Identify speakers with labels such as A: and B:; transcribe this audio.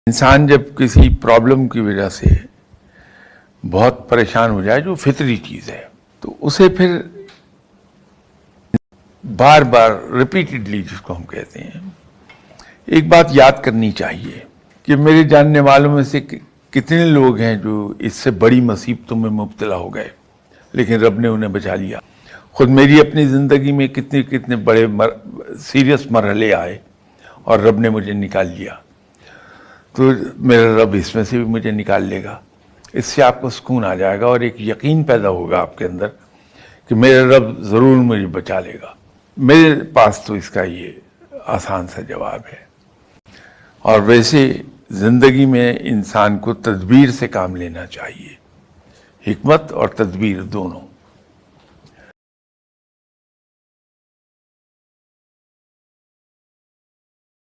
A: انسان جب کسی پرابلم کی وجہ سے بہت پریشان ہو جائے، جو فطری چیز ہے، تو اسے پھر بار بار ریپیٹڈلی، جس کو ہم کہتے ہیں، ایک بات یاد کرنی چاہیے کہ میرے جاننے والوں میں سے کتنے لوگ ہیں جو اس سے بڑی مصیبتوں میں مبتلا ہو گئے لیکن رب نے انہیں بچا لیا۔ خود میری اپنی زندگی میں کتنے بڑے سیریس مرحلے آئے اور رب نے مجھے نکال لیا، تو میرا رب اس میں سے بھی مجھے نکال لے گا۔ اس سے آپ کو سکون آ جائے گا اور ایک یقین پیدا ہوگا آپ کے اندر کہ میرا رب ضرور مجھے بچا لے گا۔ میرے پاس تو اس کا یہ آسان سا جواب ہے۔ اور ویسے زندگی میں انسان کو تدبیر سے کام لینا چاہیے، حکمت اور تدبیر دونوں۔